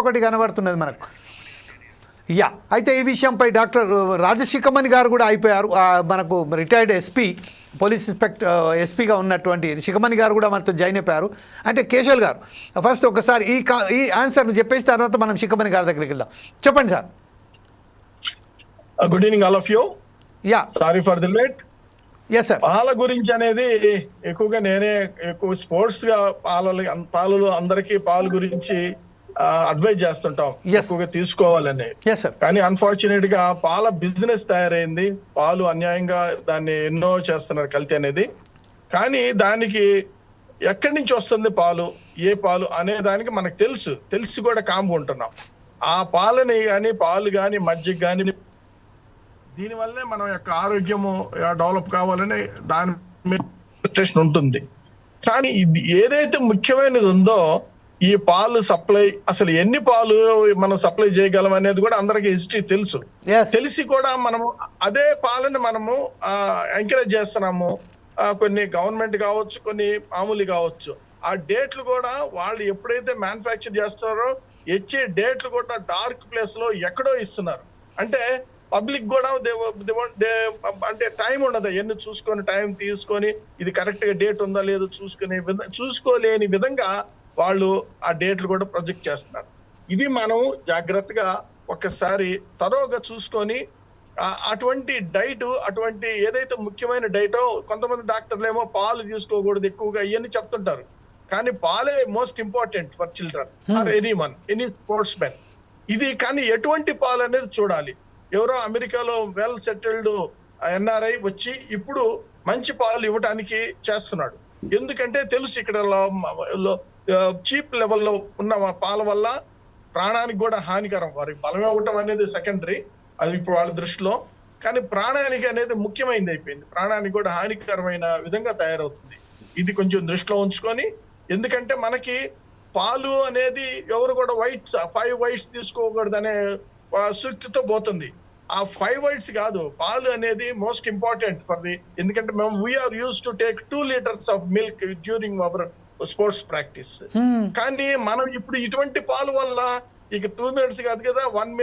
ఒకటి కనబడుతున్నది మనకు. యా, అయితే ఈ విషయంపై డాక్టర్ రాజశిఖమణి గారు కూడా అయిపోయారు. మనకు రిటైర్డ్ ఎస్పీ, పోలీస్ ఇన్స్పెక్టర్ ఎస్పీగా ఉన్నటువంటి శిఖమణి గారు కూడా మనతో జాయిన్ అయిపోయారు. అంటే కేశవ్ గారు ఫస్ట్ ఒకసారి ఈ ఆన్సర్ను చెప్పేసి తర్వాత మనం శిఖమణి గారి దగ్గరికి వెళ్దాం. చెప్పండి sir. Good evening all of you. Yeah, sorry for the late. Yes sir. పాల గురించి అనేది ఎక్కువగా నేనే ఎక్కువ స్పోర్ట్స్ గా పాలు అందరికీ పాలు గురించి అడ్వైజ్ చేస్తుంటాం, ఎక్కువగా తీసుకోవాలని. కానీ అన్ఫార్చునేట్ గా పాల బిజినెస్ తయారైంది. పాలు అన్యాయంగా దాన్ని ఎన్నో చేస్తున్నారు, కల్తీ అనేది. కానీ దానికి ఎక్కడి నుంచి వస్తుంది పాలు, ఏ పాలు అనే దానికి మనకు తెలిసి కూడా కాంపు ఉంటున్నాం. ఆ పాలని కానీ పాలు కానీ మజ్జిగ కానీ దీనివల్లనే మన యొక్క ఆరోగ్యము డెవలప్ కావాలని దాని మీద ఉంటుంది. కానీ ఇది ఏదైతే ముఖ్యమైనది ఉందో, ఈ పాలు సప్లై, అసలు ఎన్ని పాలు మనం సప్లై చేయగలం అనేది కూడా అందరికి హిస్టరీ తెలిసి కూడా మనము అదే పాలని మనము ఎంకరేజ్ చేస్తున్నాము. కొన్ని గవర్నమెంట్ కావచ్చు, కొన్ని మామూలు కావచ్చు. ఆ డేట్లు కూడా వాళ్ళు ఎప్పుడైతే మ్యానుఫ్యాక్చర్ చేస్తున్నారో ఇచ్చే డేట్లు కూడా డార్క్ ప్లేస్ లో ఎక్కడో ఇస్తున్నారు. అంటే పబ్లిక్ కూడా అంటే టైం ఉండదు, ఎన్ని చూసుకొని టైం తీసుకొని ఇది కరెక్ట్ గా డేట్ ఉందా లేదో చూసుకోలేని విధంగా వాళ్ళు ఆ డేట్లు కూడా ప్రొజెక్ట్ చేస్తున్నారు. ఇది మనం జాగ్రత్తగా ఒక్కసారి తరోగా చూసుకొని అటువంటి డైట్, అటువంటి ఏదైతే ముఖ్యమైన డైటో, కొంతమంది డాక్టర్లు ఏమో పాలు తీసుకోకూడదు ఎక్కువగా ఇవన్నీ చెప్తుంటారు. కానీ పాలే most important for children or any sports men. ఇది కానీ ఎటువంటి పాలు అనేది చూడాలి. ఎవరో అమెరికాలో వెల్ సెటిల్డ్ ఎన్ఆర్ఐ వచ్చి ఇప్పుడు మంచి పాలు ఇవ్వడానికి చేస్తున్నాడు. ఎందుకంటే తెలుసు ఇక్కడ చీప్ లెవెల్లో ఉన్న పాల వల్ల ప్రాణానికి కూడా హానికరం. వారికి బలం ఇవ్వటం అనేది సెకండరీ, అది ఇప్పుడు వాళ్ళ దృష్టిలో. కానీ ప్రాణానికి అనేది ముఖ్యమైనది అయిపోయింది. ప్రాణానికి కూడా హానికరమైన విధంగా తయారవుతుంది. ఇది కొంచెం దృష్టిలో ఉంచుకొని, ఎందుకంటే మనకి పాలు అనేది ఎవరు కూడా 5 వైట్స్ తీసుకోకూడదు అనే సూక్తితో పోతుంది. ఆ 5 వైట్స్ కాదు, పాలు అనేది మోస్ట్ ఇంపార్టెంట్ ఫర్ ది. ఎందుకంటే మేము we are use to take 2 liters of milk during our sports practice. కానీ మనం ఇప్పుడు ఇటువంటి పాలు వల్ల ఇక 2 minutes కాదు కదా, 1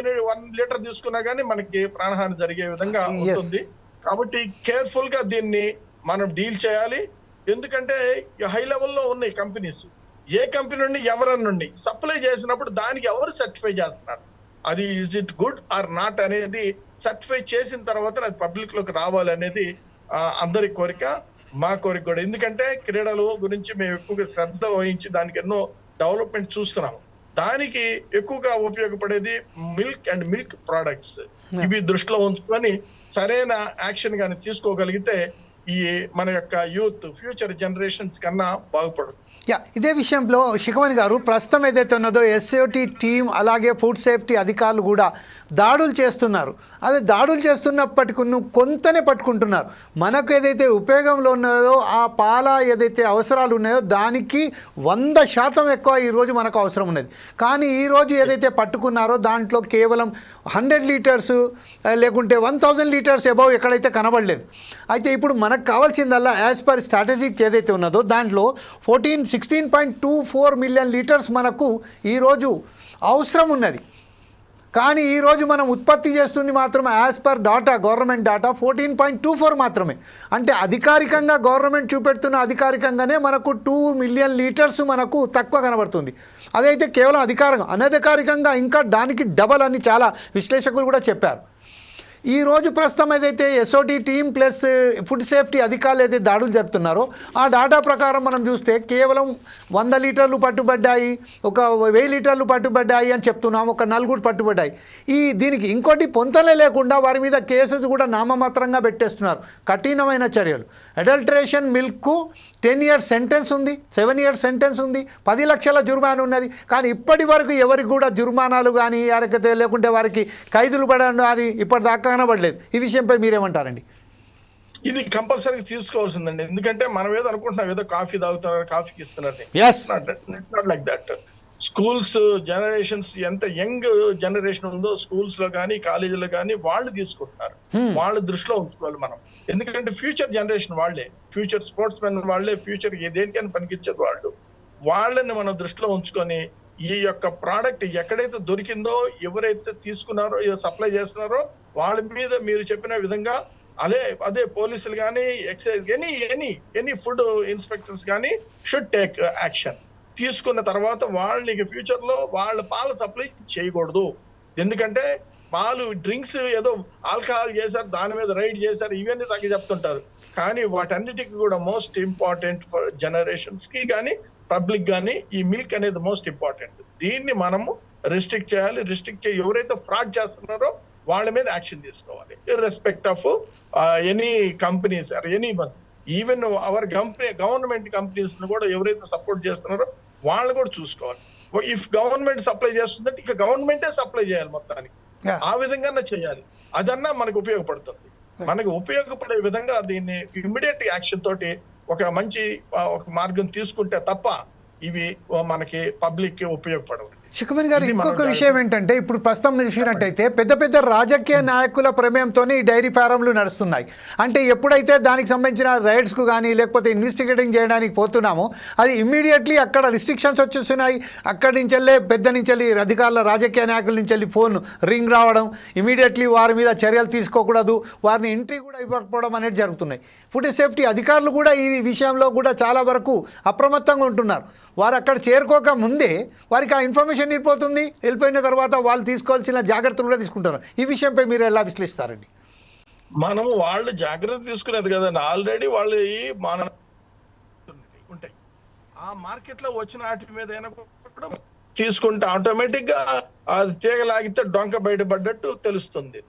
liter తీసుకున్నా కానీ మనకి ప్రాణహాని జరిగే విధంగా ఉంటుంది. కాబట్టి కేర్ఫుల్ గా దీన్ని మనం డీల్ చేయాలి. ఎందుకంటే హై లెవెల్లో ఉన్నాయి కంపెనీస్. ఏ కంపెనీ నుండి ఎవరన్నా నుండి సప్లై చేసినప్పుడు దానికి ఎవరు సర్టిఫై చేస్తున్నారు, అది is it good or not అనేది సర్టిఫై చేసిన తర్వాత అది పబ్లిక్ లోకి రావాలి అనేది అందరి కోరిక, మా కోరిక కూడా. ఎందుకంటే క్రీడలు గురించి మేము ఎక్కువగా శ్రద్ధ వహించి దానికి ఎన్నో డెవలప్మెంట్ చూస్తున్నాం. దానికి ఎక్కువగా ఉపయోగపడేది మిల్క్ అండ్ మిల్క్ ప్రొడక్ట్స్. ఇవి దృష్టిలో ఉంచుకొని సరైన యాక్షన్ గాని తీసుకోగలిగితే ఈ మన యొక్క యూత్ ఫ్యూచర్ జనరేషన్స్ కన్నా బాగుపడుతుంది. ఇదే విషయంలో శిఖమణి గారు, ప్రస్తుతం ఏదైతే ఉన్నదో ఎస్ఓటి టీం అలాగే ఫుడ్ సేఫ్టీ అధికారులు కూడా దాడులు చేస్తున్నారు. అదే దాడులు చేస్తున్నప్పటికీ కొంతనే పట్టుకుంటున్నారు. మనకు ఏదైతే ఉపయోగంలో ఉన్నదో ఆ పాల ఏదైతే అవసరాలు ఉన్నాయో దానికి 100% ఎక్కువ ఈరోజు మనకు అవసరం ఉన్నది. కానీ ఈరోజు ఏదైతే పట్టుకున్నారో దాంట్లో కేవలం 100 liters లేకుంటే 1000 liters అబౌవ్ ఎక్కడైతే కనబడలేదు. అయితే ఇప్పుడు మనకు కావాల్సిందల్లా యాజ్ పర్ స్ట్రాటజిక్ ఏదైతే ఉన్నదో దాంట్లో 16.24 million liters మనకు ఈరోజు అవసరం ఉన్నది. కానీ ఈరోజు మనం ఉత్పత్తి చేస్తుంది మాత్రం as per data, government data 14.24 మాత్రమే. అంటే అధికారికంగా గవర్నమెంట్ చూపెడుతున్న అధికారికంగానే మనకు 2 million liters మనకు తక్కువ కనబడుతుంది. అదైతే కేవలం అధికారంగా, అనధికారికంగా ఇంకా దానికి డబల్ అని చాలా విశ్లేషకులు కూడా చెప్పారు. ఈరోజు ప్రస్తుతం ఏదైతే SOT team plus food safety అధికారులు అయితే దాడులు జరుపుతున్నారో ఆ డాటా ప్రకారం మనం చూస్తే కేవలం 100 లీటర్లు పట్టుబడ్డాయి, ఒక 1000 లీటర్లు పట్టుబడ్డాయి అని చెప్తున్నాం, ఒక 4 పట్టుబడ్డాయి. దీనికి ఇంకోటి పొంతలే లేకుండా వారి మీద కేసెస్ కూడా నామమాత్రంగా పెట్టేస్తున్నారు. కఠినమైన చర్యలు. అడల్టరేషన్ మిల్క్కు 10 years సెంటెన్స్ ఉంది, 7 years సెంటెన్స్ ఉంది, 10 లక్షల జుర్మానా ఉన్నది. కానీ ఇప్పటి వరకు ఎవరికి కూడా జుర్మానాలు కానీ లేకుంటే వారికి ఖైదులు పడడం కానీ ఇప్పటిదాకా కనబడలేదు. ఈ విషయంపై మీరేమంటారండి? ఇది కంపల్సరీ తీసుకోవాల్సిందండి. ఎందుకంటే మనం ఏదో అనుకుంటున్నాం, ఏదో కాఫీ తాగుతున్నారు, కాఫీకి ఇస్తున్నారు. Like that. స్కూల్స్ జనరేషన్స్ ఎంత యంగ్ జనరేషన్ ఉందో స్కూల్స్ లో కానీ కాలేజీలో కానీ వాళ్ళు తీసుకుంటున్నారు. వాళ్ళ దృష్టిలో ఉంచుకోవాలి మనం. ఎందుకంటే ఫ్యూచర్ జనరేషన్ వాళ్ళే, ఫ్యూచర్ స్పోర్ట్స్ మెన్ వాళ్ళే, ఫ్యూచర్ దేనికైనా పనికిచ్చేది వాళ్ళు. వాళ్ళని మనం దృష్టిలో ఉంచుకొని ఈ యొక్క ప్రోడక్ట్ ఎక్కడైతే దొరికిందో, ఎవరైతే తీసుకున్నారో, సప్లై చేస్తున్నారో వాళ్ళ మీద మీరు చెప్పిన విధంగా అదే పోలీసులు కానీ, ఎక్సైజ్ ఎనీ ఫుడ్ ఇన్స్పెక్టర్స్ కానీ షుడ్ టేక్ యాక్షన్. తీసుకున్న తర్వాత వాళ్ళకి ఫ్యూచర్ లో వాళ్ళ పాల సప్లై చేయకూడదు. ఎందుకంటే పాలు డ్రింక్స్ ఏదో ఆల్కహాల్ చేశారు, దాని మీద రైడ్ చేశారు, ఇవన్నీ తగ్గి చెప్తుంటారు. కానీ వాటన్నిటికీ కూడా మోస్ట్ ఇంపార్టెంట్ ఫర్ జనరేషన్స్ కి కానీ పబ్లిక్ కానీ ఈ మిల్క్ అనేది మోస్ట్ ఇంపార్టెంట్. దీన్ని మనము రిస్ట్రిక్ట్ చేయాలి. ఎవరైతే ఫ్రాడ్ చేస్తున్నారో వాళ్ళ మీద యాక్షన్ తీసుకోవాలి, irrespective of any companies or any one. Even our government companies ను కూడా ఎవరైతే సపోర్ట్ చేస్తున్నారో వాళ్ళు కూడా చూసుకోవాలి. ఇఫ్ గవర్నమెంట్ సప్లై చేస్తుందంటే ఇక గవర్నమెంటే సప్లై చేయాలి మొత్తానికి. ఆ విధంగా చేయాలి. అదన్నా మనకు ఉపయోగపడుతుంది. మనకు ఉపయోగపడే విధంగా దీన్ని ఇమ్మీడియట్ యాక్షన్ తోటి ఒక మంచి ఒక మార్గం తీసుకుంటే తప్ప ఇవి మనకి పబ్లిక్ కి ఉపయోగపడవు. శిఖమణి గారు, ఇంకొక విషయం ఏంటంటే, ఇప్పుడు ప్రస్తుతం చూసినట్టయితే పెద్ద పెద్ద రాజకీయ నాయకుల ప్రమేయంతోనే ఈ డైరీ ఫారంలు నడుస్తున్నాయి. అంటే ఎప్పుడైతే దానికి సంబంధించిన రైడ్స్కు కానీ లేకపోతే ఇన్వెస్టిగేటింగ్ చేయడానికి పోతున్నామో అది ఇమ్మీడియట్లీ అక్కడ రిస్ట్రిక్షన్స్ వచ్చేస్తున్నాయి. అక్కడి నుంచి వెళ్ళే పెద్ద నుంచి వెళ్ళి అధికారుల రాజకీయ నాయకుల నుంచి వెళ్ళి ఫోన్ రింగ్ రావడం, ఇమీడియట్లీ వారి మీద చర్యలు తీసుకోకూడదు, వారిని ఎంట్రీ కూడా ఇవ్వకపోవడం అనేది జరుగుతున్నాయి. ఫుడ్ సేఫ్టీ అధికారులు కూడా ఈ విషయంలో కూడా చాలా వరకు అప్రమత్తంగా ఉంటున్నారు. వారు అక్కడ చేరుకోక ముందే వారికి ఆ ఇన్ఫర్మేషన్ వెళ్ళిపోయిన తర్వాత వాళ్ళు తీసుకోవాల్సిన జాగ్రత్తలు కూడా తీసుకుంటారు. ఈ విషయంపై మీరు ఎలా విశ్లేషిస్తారండి? మనం వాళ్ళు జాగ్రత్త తీసుకునేది కదండి. ఆల్రెడీ వాళ్ళు ఉంటాయి ఆ మార్కెట్ లో వచ్చిన వాటి మీద తీసుకుంటే ఆటోమేటిక్ గా అది తీగలాగితే డొంక బయటపడ్డట్టు తెలుస్తుంది.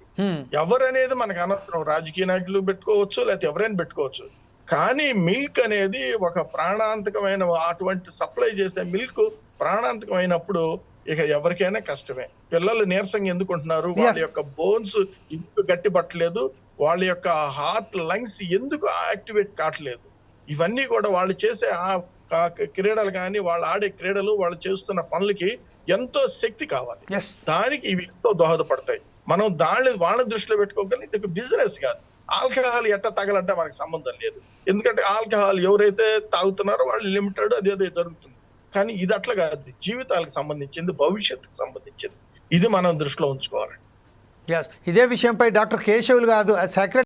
ఎవరనేది మనకు అనవసరం. రాజకీయ నాయకులు పెట్టుకోవచ్చు, లేకపోతే ఎవరైనా పెట్టుకోవచ్చు. కానీ మిల్క్ అనేది ఒక ప్రాణాంతకమైన, అటువంటి సప్లై చేసే మిల్క్ ప్రాణాంతకమైనప్పుడు ఇక ఎవరికైనా కష్టమే. పిల్లలు నీరసంగా ఎందుకుంటున్నారు? వాళ్ళ యొక్క బోన్స్ ఎందుకు గట్టి పట్టలేదు? వాళ్ళ యొక్క హార్ట్, లంగ్స్ ఎందుకు యాక్టివేట్ కావట్లేదు? ఇవన్నీ కూడా వాళ్ళు చేసే క్రీడలు కానీ, వాళ్ళు ఆడే క్రీడలు, వాళ్ళు చేస్తున్న పనులకి ఎంతో శక్తి కావాలి. దానికి ఇవి ఎంతో దోహదపడతాయి. మనం వాళ్ళ దృష్టిలో పెట్టుకోగలి. ఇది బిజినెస్ కాదు. ఆల్కహాల్ ఎట్ట తగలంటే మనకు సంబంధం లేదు. ఎందుకంటే ఆల్కహాల్ ఎవరైతే తాగుతున్నారో వాళ్ళు లిమిటెడ్, అదే జరుగుతుంది. కానీ ఇది అట్లా కాదు. జీవితాలకు సంబంధించింది, భవిష్యత్తుకు సంబంధించింది. ఇది మనం దృష్టిలో ఉంచుకోవాలి. ఇదే విషయంపై డాక్టర్ కేశవులు గారు సెక్రటరీ